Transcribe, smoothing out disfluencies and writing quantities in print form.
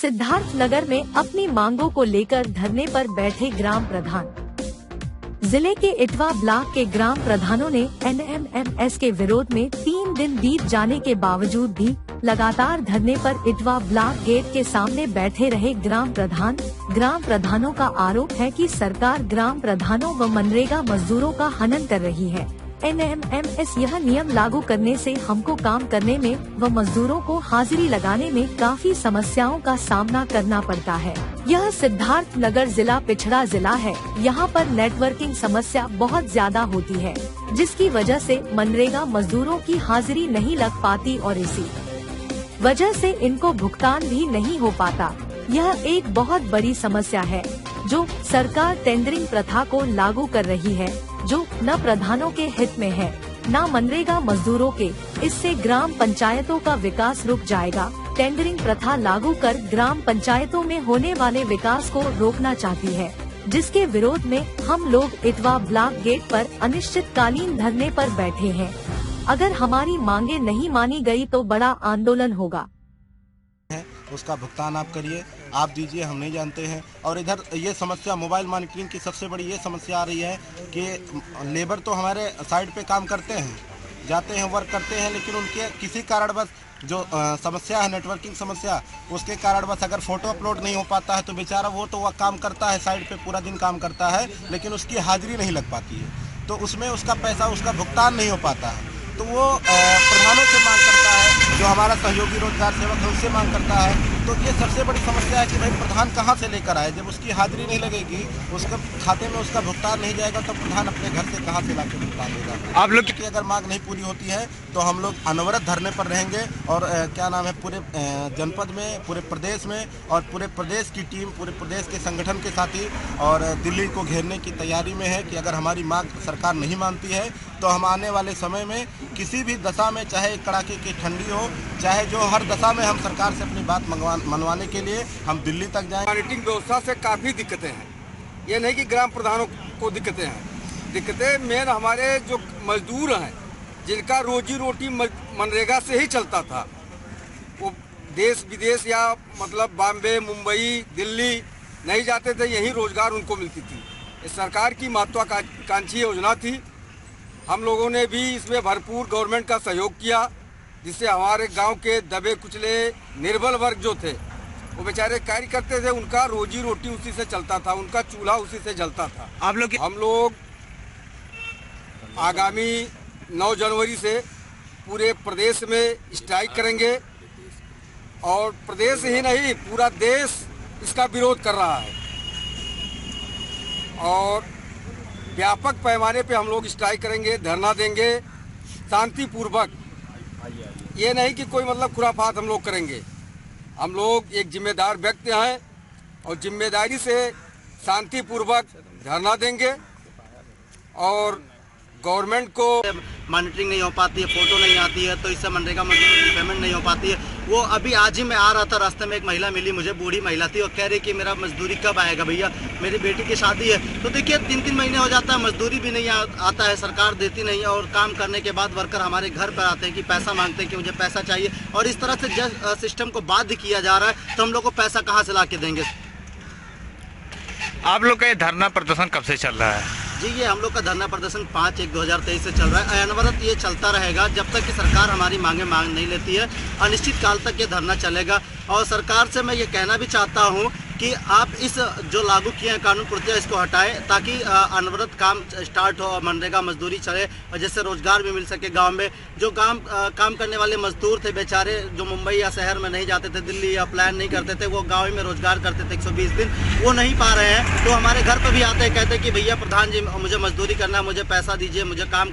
सिद्धार्थनगर में अपनी मांगों को लेकर धरने पर बैठे ग्राम प्रधान। जिले के इटवा ब्लॉक के ग्राम प्रधानों ने NMMS के विरोध में 3 दिन बीत जाने के बावजूद भी लगातार धरने पर इटवा ब्लॉक गेट के सामने बैठे रहे ग्राम प्रधानों का आरोप है कि सरकार ग्राम प्रधानों व मनरेगा मजदूरों का हनन कर रही है। NMMS यह नियम लागू करने से हमको काम करने में व मजदूरों को हाजिरी लगाने में काफी समस्याओं का सामना करना पड़ता है। यह सिद्धार्थनगर जिला पिछड़ा जिला है। यहाँ पर नेटवर्किंग समस्या बहुत ज्यादा होती है, जिसकी वजह से मनरेगा मजदूरों की हाजिरी नहीं लग पाती और इसी वजह से इनको भुगतान भी नहीं हो पाता। यह एक बहुत बड़ी समस्या है जो सरकार टेंडरिंग प्रथा को लागू कर रही है, जो न प्रधानों के हित में है न मनरेगा मजदूरों के। इससे ग्राम पंचायतों का विकास रुक जाएगा। टेंडरिंग प्रथा लागू कर ग्राम पंचायतों में होने वाले विकास को रोकना चाहती है, जिसके विरोध में हम लोग इटवा ब्लॉक गेट पर अनिश्चितकालीन धरने पर बैठे हैं। अगर हमारी मांगे नहीं मानी गई तो बड़ा आंदोलन होगा। उसका भुगतान आप करिए, आप दीजिए, हम नहीं जानते हैं। और इधर ये समस्या मोबाइल मॉनिटरिंग की सबसे बड़ी ये समस्या आ रही है कि लेबर तो हमारे साइड पे काम करते हैं, जाते हैं, वर्क करते हैं, लेकिन उनके किसी कारणवश जो समस्या है नेटवर्किंग समस्या, उसके कारणवश अगर फ़ोटो अपलोड नहीं हो पाता है तो बेचारा वो तो वह काम करता है, साइड पे पूरा दिन काम करता है, लेकिन उसकी हाजिरी नहीं लग पाती है, तो उसमें उसका पैसा, उसका भुगतान नहीं हो पाता है। तो वो प्रधानों से मांग करता है, जो हमारा सहयोगी रोजगार सेवक है उससे मांग करता है। तो ये सबसे बड़ी समस्या है कि भाई प्रधान कहाँ से लेकर आए, जब उसकी हाजिरी नहीं लगेगी, उसके खाते में उसका भुगतान नहीं जाएगा, तो प्रधान अपने घर से कहाँ से लाके भुगतान देगा। आप लोग की अगर मांग नहीं पूरी होती है तो हम लोग अनवरत धरने पर रहेंगे और क्या नाम है, पूरे जनपद में, पूरे प्रदेश में और पूरे प्रदेश की टीम, पूरे प्रदेश के संगठन के साथी और दिल्ली को घेरने की तैयारी में है कि अगर हमारी मांग सरकार नहीं मानती है तो हम आने वाले समय में किसी भी दशा में, चाहे कड़ाके की ठंडी हो, चाहे जो हर दशा में, हम सरकार से अपनी बात मनवाने के लिए हम दिल्ली तक जाएं। मॉनिटरिंग व्यवस्था से काफ़ी दिक्कतें हैं। ये नहीं कि ग्राम प्रधानों को दिक्कतें हैं, दिक्कतें मेन हमारे जो मजदूर हैं, जिनका रोजी रोटी मनरेगा से ही चलता था, वो देश विदेश या मतलब बॉम्बे, मुंबई, दिल्ली नहीं जाते थे, यही रोजगार उनको मिलती थी। इस सरकार की महत्वाकांक्षी योजना थी। हम लोगों ने भी इसमें भरपूर गवर्नमेंट का सहयोग किया, जिससे हमारे गांव के दबे कुचले निर्बल वर्ग जो थे, वो बेचारे कार्य करते थे, उनका रोजी रोटी उसी से चलता था, उनका चूल्हा उसी से जलता था। हम लोग आगामी 9 जनवरी से पूरे प्रदेश में स्ट्राइक करेंगे और प्रदेश ही नहीं पूरा देश इसका विरोध कर रहा है और व्यापक पैमाने पे हम लोग स्ट्राइक करेंगे, धरना देंगे शांतिपूर्वक। ये नहीं कि कोई मतलब खुराफात हम लोग करेंगे। हम लोग एक जिम्मेदार व्यक्ति हैं और जिम्मेदारी से शांतिपूर्वक धरना देंगे और गवर्नमेंट को मॉनिटरिंग नहीं हो पाती है, फोटो नहीं आती है, तो इससे मनरेगा मजदूरों की पेमेंट नहीं हो पाती है। वो अभी आज ही मैं आ रहा था, रास्ते में एक महिला मिली मुझे, बूढ़ी महिला थी, और कह रही कि मेरा मजदूरी कब आएगा भैया, मेरी बेटी की शादी है। तो देखिए 3-3 महीने हो जाता है, मजदूरी भी नहीं आता है, सरकार देती नहीं है, और काम करने के बाद वर्कर हमारे घर पर आते हैं कि पैसा मांगते हैं कि मुझे पैसा चाहिए, और इस तरह से सिस्टम को बाध्य किया जा रहा है, तो हम लोग को पैसा कहाँ से ला के देंगे। आप लोग का ये धरना प्रदर्शन कब से चल रहा है? जी, ये हम लोग का धरना प्रदर्शन 5/1/2023 से चल रहा है। अनवरत ये चलता रहेगा जब तक कि सरकार हमारी मांग नहीं लेती है। अनिश्चित काल तक ये धरना चलेगा। और सरकार से मैं ये कहना भी चाहता हूँ कि आप इस जो लागू किए हैं कानून प्रक्रिया, इसको हटाएं, ताकि अनवरत काम स्टार्ट हो, मनरेगा मजदूरी चले और जिससे रोजगार भी मिल सके। गांव में जो काम करने वाले मजदूर थे बेचारे, जो मुंबई या शहर में नहीं जाते थे, दिल्ली या प्लान नहीं करते थे, वो गाँव में रोजगार करते थे 120 दिन, वो नहीं पा रहे हैं। तो हमारे घर पर भी आते हैं, कहते हैं कि भैया प्रधान जी मुझे मजदूरी करना है, मुझे पैसा दीजिए, मुझे काम